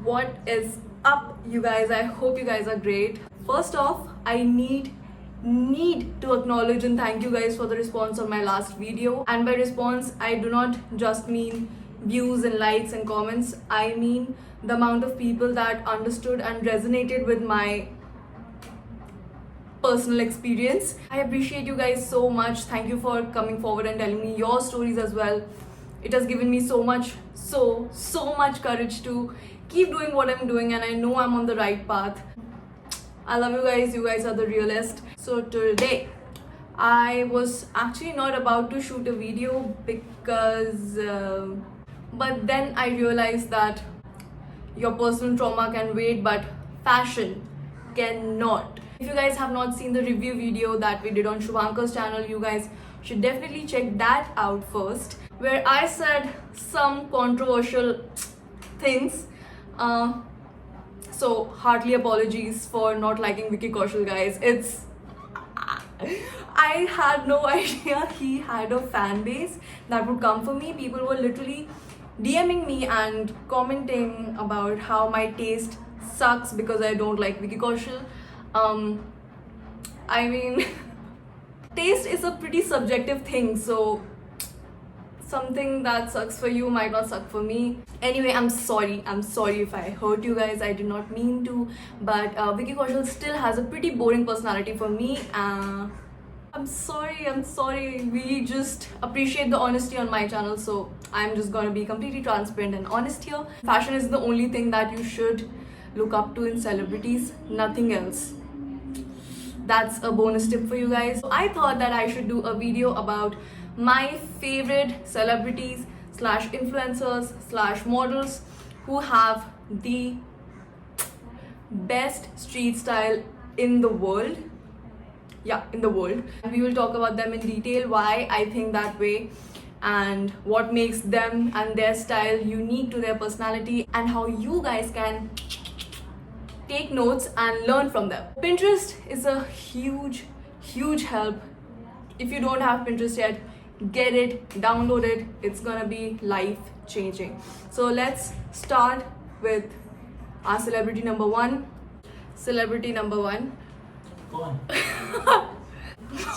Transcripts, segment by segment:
What is up, you guys? I hope you guys are great. First off, I need to acknowledge and thank you guys for the response on my last video. And by response, I do not just mean views and likes and comments. I mean the amount of people that understood and resonated with my personal experience. I appreciate you guys so much. Thank you for coming forward and telling me your stories as well. It has given me so much courage to keep doing what I'm doing, and I know I'm on the right path. I love you guys. You guys are the realest. So today I was actually not about to shoot a video because but then I realized that your personal trauma can wait, but fashion cannot. If you guys have not seen the review video that we did on Shubhankar's channel, you guys should definitely check that out first, where I said some controversial things. So heartily apologies for not liking Vicky Kaushal, guys. I had no idea he had a fan base that would come for me. People were literally DMing me and commenting about how my taste sucks because I don't like Vicky Kaushal. I mean, taste is a pretty subjective thing, so something that sucks for you might not suck for me. Anyway, I'm sorry if I hurt you guys. I did not mean to, but Vicky Kaushal still has a pretty boring personality for me. I'm sorry. We just appreciate the honesty on my channel, so I'm just gonna be completely transparent and honest here. Fashion is the only thing that you should look up to in celebrities, nothing else. That's a bonus tip for you guys. So I thought that I should do a video about my favorite celebrities / influencers / models who have the best street style in the world. Yeah, in the world. We will talk about them in detail, why I think that way, and what makes them and their style unique to their personality, and how you guys can take notes and learn from them. Pinterest is a huge help. If you don't have Pinterest yet, get it, download it. It's gonna be life changing. So let's start with our celebrity number one. कौन?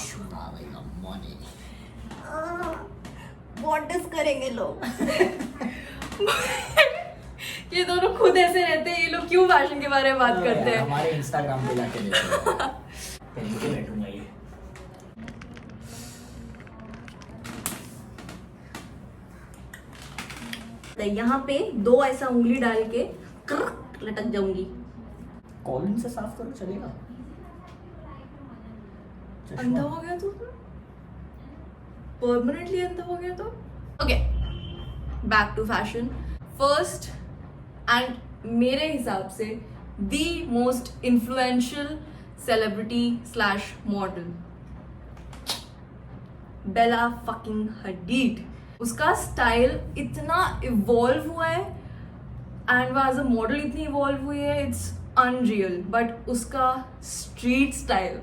छुड़ावेगा money. What is करेंगे लोग? ये दोनों खुद ऐसे रहते हैं, ये लोग क्यों फैशन के बारे में बात करते हैं? हमारे इंस्टाग्राम पे जाके देखो. पहन के बैठूंगा ये. तो यहाँ पे 2 ऐसा उंगली डाल के लटक जाऊंगी. कॉलिन से साफ करो, चलेगा. अंधा हो गया तो परमानेंटली अंधा हो गया तो. Okay, back to fashion. First and मेरे हिसाब से the most influential celebrity / model, Bella fucking Hadid. उसका स्टाइल इतना इवॉल्व हुआ है एंड वो एज अ मॉडल इतनी इवॉल्व हुई है, इट्स अनरियल. बट उसका street style,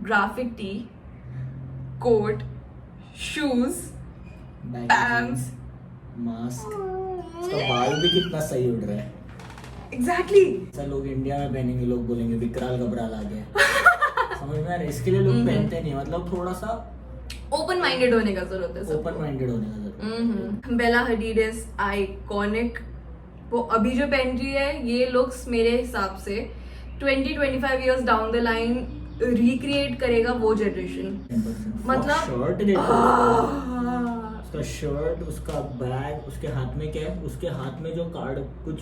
graphic tee, coat, shoes, pants, mask. उसका बाल भी कितना सही उड़ रहा है. एग्जैक्टली. ऐसा लोग इंडिया में पहनेंगे, लोग बोलेंगे विकराल घबराल आ गया. समझ में आ रहा है? इसके लिए लोग पहनते नहीं. मतलब थोड़ा सा ओपन माइंडेड होने का जरूरत है. ओपन माइंडेड होने का जरूरत है. बेला हडीड इज आइकॉनिक. वो अभी जो पहन रही है, ये लुक्स मेरे हिसाब से 20-25 years down the line recreate करेगा वो जनरेशन. मतलब शर्ट देखो, उसका शर्ट, उसका बैग, उसके हाथ में क्या है, उसके हाथ में जो कार्ड, कुछ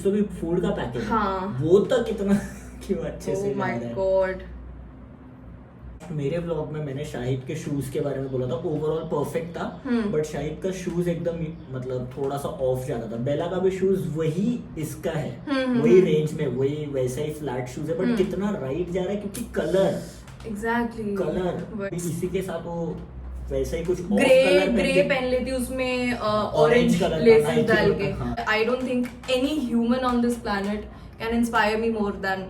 तो भी फूड का पैकेट. हाँ. वो तक कितना क्यों अच्छे से. Oh my God. मेरे ब्लॉग में मैंने शाहिद के शूज के बारे में बोला था. ओवरऑल परफेक्ट था, बट शाहिद का शूज एकदम मतलब थोड़ा सा ऑफ जाता था. बेला का भी शूज वही इसका है, वही रेंज में, वही वैसा ही फ्लैट शूज है, बट कितना राइट जा रहा है क्योंकि कलर. एग्जैक्टली. कलर इसी के साथ वो वैसा ही कुछ ग्रे पहन लेती, उसमें ऑरेंज लेसेस डाल के. I don't think any human on this planet can inspire me more than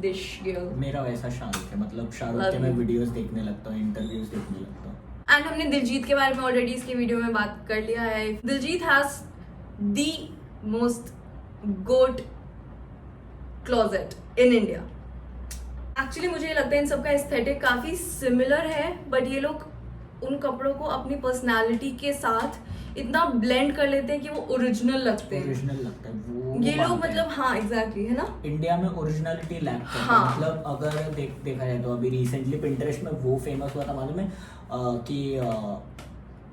this girl. मेरा वैसा शाहरुख है. मतलब शाहरुख के मैं वीडियोस देखने लगता हूँ, इंटरव्यूज देखने लगता हूँ. एंड हमने दिलजीत के बारे में ऑलरेडी इसके वीडियो में बात कर लिया है. Diljit has the most goat closet in India. Actually मुझे ये लगता है इन सबका एस्थेटिक काफी सिमिलर है, बट ये लोग उन कपड़ों को अपनी पर्सनालिटी के साथ इतना ब्लेंड कर लेते हैं कि वो ओरिजिनल लगते हैं. ओरिजिनल लगता है वो ये लोग मानते हैं. मतलब हाँ एग्जैक्टली है ना. इंडिया में ओरिजिनलिटी लैक करता है. हाँ. मतलब अगर देखा जाए तो अभी रिसेंटली पिंटरेस्ट में वो फेमस हुआ था मालूम है कि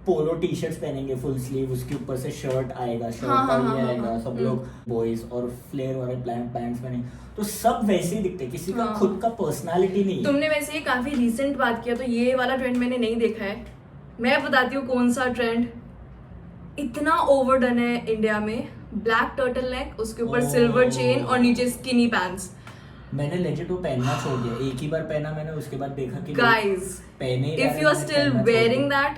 पोलो टी शर्ट्स पहनेंगे फुल स्लीव, उसके ऊपर से शर्ट आएगा, शर्ट हाँ, हाँ, ये हाँ, आएगा, हाँ, सब लोग बॉयज और फ्लेयर वाले पैंट्स पहने, तो सब वैसे ही दिखते हैं. किसी का हाँ. खुद का पर्सनालिटी नहीं है. तुमने वैसे ही काफी रिसेंट बात किया, तो ये वाला ट्रेंड मैंने नहीं देखा है. मैं बताती हूँ कौन सा ट्रेंड इतना ओवरडन है इंडिया में. ब्लैक टर्टल नेक, उसके ऊपर सिल्वर चेन और नीचे स्किनी पैंट्स. मैंने लेजिट वो पहनना छोड़ दिया. एक ही बार पहना मैंने, उसके बाद देखा कि गाइस पहने if you are still wearing that,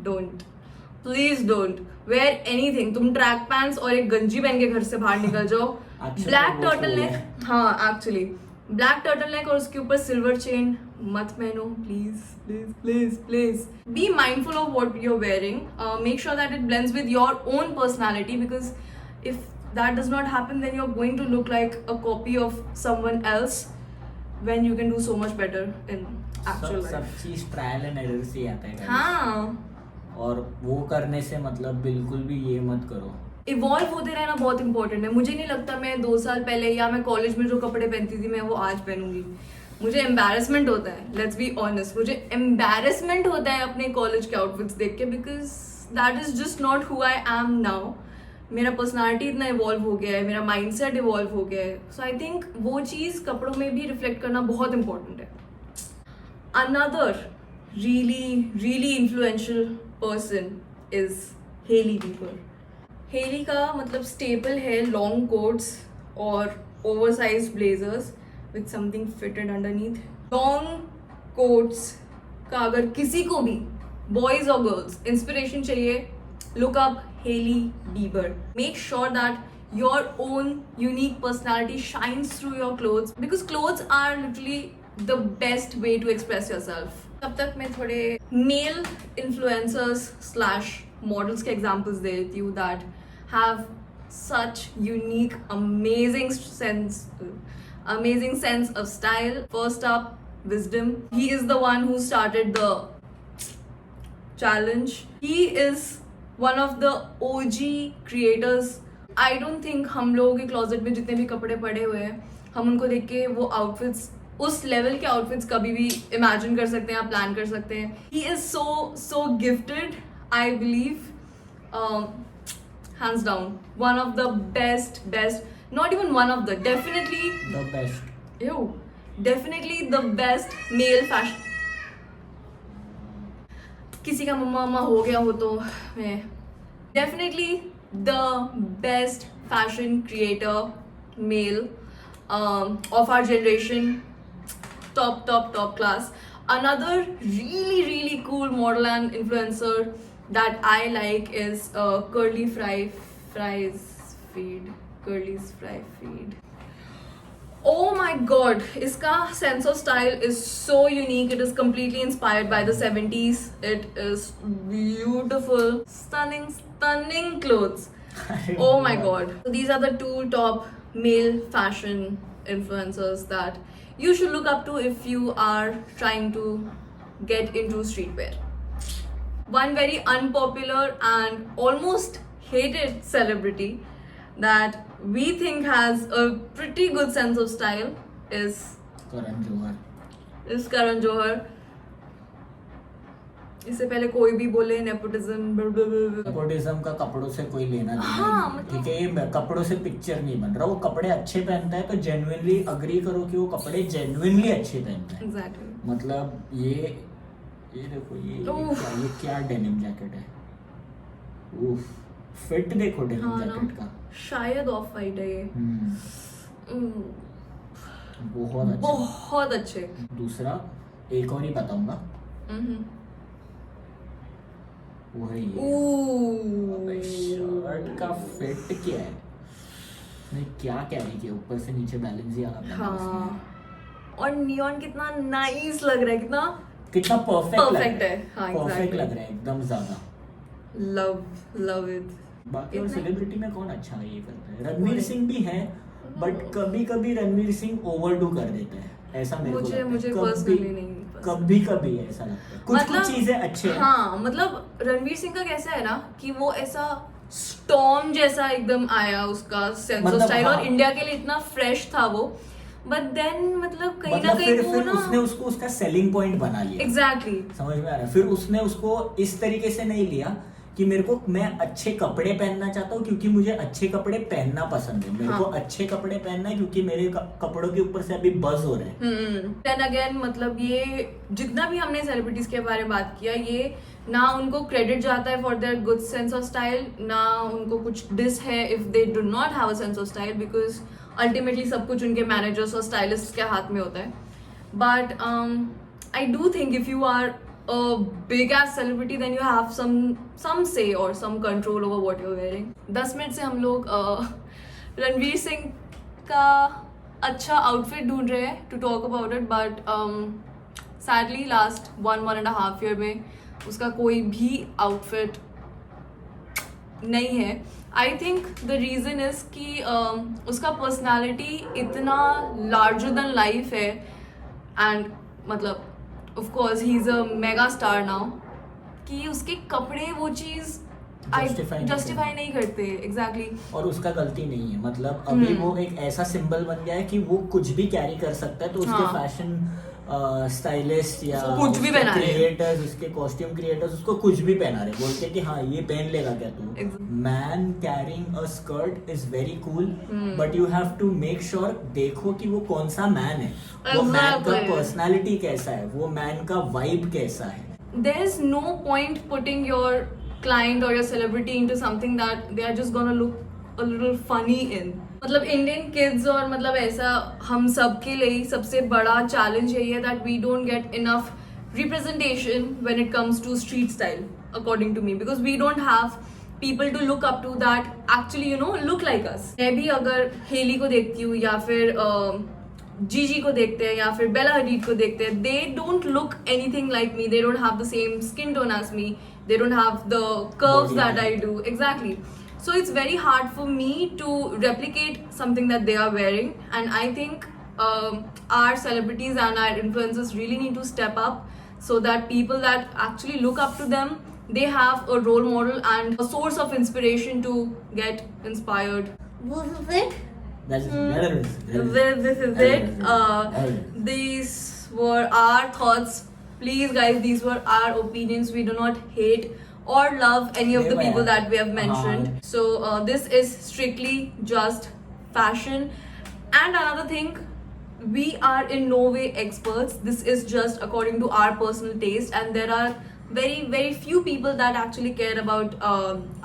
don't, please don't wear anything. तुम ट्रैक पैंट्स और एक गंजी पहन के घर से बाहर निकल जाओ. ब्लैक टर्टल नेक, हाँ एक्चुअली ब्लैक टर्टल नेक और उसके ऊपर सिल्वर चेन मत पहनो please please please please. Be mindful of what you are wearing. Make sure that it blends with your own personality, because if that does not happen, then you're going to look like a copy of someone else when you can do so much better in actual life. सब चीज trial and error से ही आता है. हाँ, और वो करने से मतलब बिल्कुल भी ये मत करो. इवॉल्व होते रहना बहुत इंपॉर्टेंट है. मुझे नहीं लगता मैं 2 साल पहले या मैं कॉलेज में जो कपड़े पहनती थी मैं वो आज पहनूंगी. मुझे एम्बैरेसमेंट होता है, लेट्स बी ऑनेस्ट. मुझे एम्बैरेसमेंट होता है अपने कॉलेज के आउटफिट्स देख के, because that is just not who I am now. मेरा पर्सनालिटी इतना इवॉल्व हो गया है, मेरा माइंडसेट इवॉल्व हो गया है. सो आई थिंक वो चीज़ कपड़ों में भी रिफ्लेक्ट करना बहुत इंपॉर्टेंट है. Another really influential person is Hailey Bieber. Hailey का मतलब स्टेपल है लॉन्ग कोट्स और oversize blazers with something fitted underneath. Long coats का अगर किसी को भी बॉयज और गर्ल्स इंस्पिरेशन चाहिए, look up Hailey Bieber. Make sure that your own unique personality shines through your clothes, because clothes are literally the best way to express yourself. तब तक मैं थोड़े male influencers slash models के examples दे देती हूँ that have such unique, amazing sense of style. First up, Wisdom. He is the one who started the challenge. He is one of the OG creators. I don't think हम लोगों के closet में जितने भी कपड़े पड़े हुए हैं, हम उनको देख के वो आउटफिट्स, उस लेवल के आउटफिट्स कभी भी इमेजिन कर सकते हैं या प्लान कर सकते हैं. He is so gifted, I believe. Hands down, one of the best, not even one of the, definitely The best. definitely the best male fashion. किसी का मम्मा हो गया हो तो मैं definitely the best fashion creator male of our generation. Top class. Another really cool model and influencer that I like is Curly's Fry Feed. Oh my god, iska sense of style is so unique. It is completely inspired by the 70s. It is beautiful, stunning clothes. Oh my god. So these are the 2 top male fashion influencers that you should look up to if you are trying to get into streetwear. One very unpopular and almost hated celebrity that we think has a pretty good sense of style is Karan Johar. इससे पहले कोई भी बोले nepotism का कपड़ों से कोई लेना नहीं. ठीक है, ये कपड़ों से पिक्चर नहीं बन रहा. वो कपड़े अच्छे पहनता है तो जेन्युइनली अग्री करो कि वो कपड़े जेन्युइनली अच्छे पहनता है. Exactly. मतलब ये देखो ये क्या डेनिम जैकेट है. उफ, फिट देखो डेनिम जैकेट का. शायद ऑफ वाइट है ये. बहुत अच्छे. दूसरा एक और ही बताऊंगा. वो है ये. अबे शर्ट का फिट क्या है. मैं क्या कैरी किया, ऊपर से नीचे बैलेंस ही आना. हाँ, और नियॉन कितना नाइस लग रहा है, कितना कितना परफेक्ट Perfect है, हाँ, परफेक्ट exactly. लग रहा है एकदम ज्यादा। Love it. बाकी और इतना ही? सेलिब्रिटी में कौन अच्छा ये करता है? रणवीर सिंह भी है, बट कभी कभी रणवीर सिंह ओवरडू कर देता है, ऐसा मेरे को लगता है। मुझे कभी- पर्सनली नहीं पसंद। कभी कभी ऐसा लगता है, कुछ कुछ चीजें अच्छे हैं। हाँ, मतलब रणवीर सिंह का कैसा है ना कि वो ऐसा स्टॉर्म जैसा एकदम आया उसका सेंस ऑफ मतलब स्टाइल, हाँ। और इंडिया के लिए इतना फ्रेश था वो, बट देन मतलब कहीं ना मतलब कहीं फिर वो फिर ना उसने उसको उसका सेलिंग पॉइंट बना लिया। एग्जैक्टली समझ में आ रहा है? फिर उसने उसको इस तरीके से नहीं लिया कि मेरे को, मैं अच्छे कपड़े पहनना चाहता हूँ क्योंकि मुझे अच्छे कपड़े पहनना पसंद है, मेरे हाँ। को अच्छे कपड़े पहनना है क्योंकि मेरे कपड़ों के ऊपर से अभी बज हो रहे हैं। देन अगेन मतलब ये जितना भी हमने सेलिब्रिटीज के बारे में बात किया, ये ना उनको क्रेडिट जाता है for their good sense of style, ना उनको कुछ डिस है if they do not have a sense of style, because ultimately सब कुछ उनके मैनेजर्स और स्टाइलिस्ट के हाथ में होता है। But I do think if you are a big ass celebrity then you have some say or some control over what you're wearing. 10 minute से हम लोग रणवीर सिंह का अच्छा आउटफिट ढूंढ रहे हैं to talk about it, but sadly last 1.5 year में उसका कोई भी आउटफिट नहीं है। I think the reason is कि उसका पर्सनालिटी इतना लार्जर देन लाइफ है, एंड मतलब of course he is a mega star now, कि उसके कपड़े वो चीज़ जस्टिफाई नहीं करते। एग्जैक्टली और उसका गलती नहीं है, मतलब अभी वो एक ऐसा सिंबल बन गया है कि वो कुछ भी कैरी कर सकता है, तो उसके हाँ। फैशन स्टाइलिस्ट या कुछ भी पहना रहे हैं। क्रिएटर्स, उसके कॉस्ट्यूम क्रिएटर्स उसको कुछ भी पहना रहे, बोलते हैं कि हाँ ये पहन लेगा क्या तू। Man carrying a skirt is very cool, but you have to make sure, देखो कि वो कौन सा मैन है, वो मैन का Exactly. पर्सनालिटी कैसा है, वो मैन का वाइब कैसा है। there is no point putting your client or your celebrity into something that they are just gonna look a little funny in. मतलब इंडियन किड्स और मतलब ऐसा हम सब के लिए सबसे बड़ा चैलेंज यही है that we don't get enough representation when it comes to street style, according to me, because we don't have people to look up to that actually you know look like us. मैं भी अगर heli को देखती हूँ या फिर जीजी को देखते हैं या फिर बेला हडीड को देखते हैं, they don't look anything like me, they don't have the same skin tone as me, they don't have the curves that I do. Exactly, so it's very hard for me to replicate something that they are wearing, and I think our celebrities and our influencers really need to step up so that people that actually look up to them, they have a role model and a source of inspiration to get inspired. This This is it. These were our thoughts. Please guys, these were our opinions. We do not hate or love any of the people that we have mentioned. So this is strictly just fashion. And another thing, we are in no way experts. This is just according to our personal taste, and there are very few people that actually care about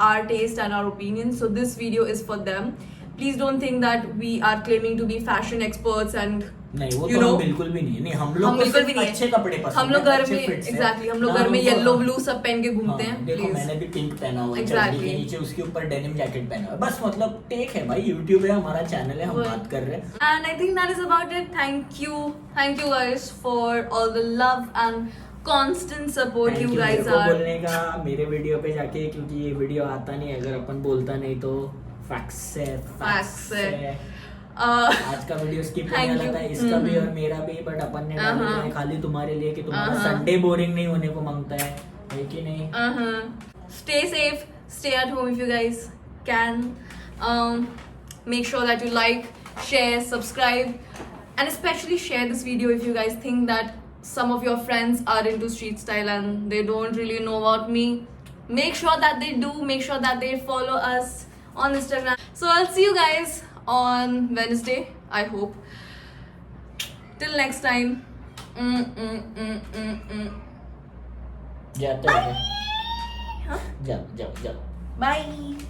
our taste and our opinions. So this video is for them. Please don't think that we are claiming to be fashion experts and नहीं, वो you तो know, हम बिल्कुल भी नहीं है। नहीं, हम लोग हम को बिल्कुल सिर्फ भी नहीं है। अच्छे कपड़े पसंद हम लोग है, घर अच्छे में fits हैं। एग्जैक्टली हम लोग ना घर में हमको- येलो ब्लू सब पहन के घूमते हाँ, हैं। देखो प्लीज मैंने भी पिंक पहना हुआ है, Exactly. चड्डी के नीचे उसके ऊपर डेनिम जैकेट पहना हुआ है। बस मतलब टेक है भाई, यूट्यूब है, हमारा चैनल है, हम वही। बात कर रहे हैं। And I think that is about it. Thank you guys for all the love and constant support Thank you you guys मेरे को are. बोलने का मेरे वीडियो पे जाके, क्योंकि ये वीडियो आता नहीं, अगर अपन बोलता नहीं तो फैक्स है। आज का वीडियो स्किप होने Thank वाला you. था, इसका भी और मेरा भी, बट अपन ने डाल दिया है खाली तुम्हारे लिए कि तुम्हारा संडे बोरिंग नहीं होने को मांगता है कि नहीं? Stay safe, stay at home if you guys can. Make sure that you like, share, subscribe, and especially share this video if you guys think that some of your friends are into street style and they don't really know about me. Make sure that they do. Make sure that they follow us on Instagram. So I'll see you guys on Wednesday, I hope. Till next time. जाते हैं, Huh? जाओ। Bye.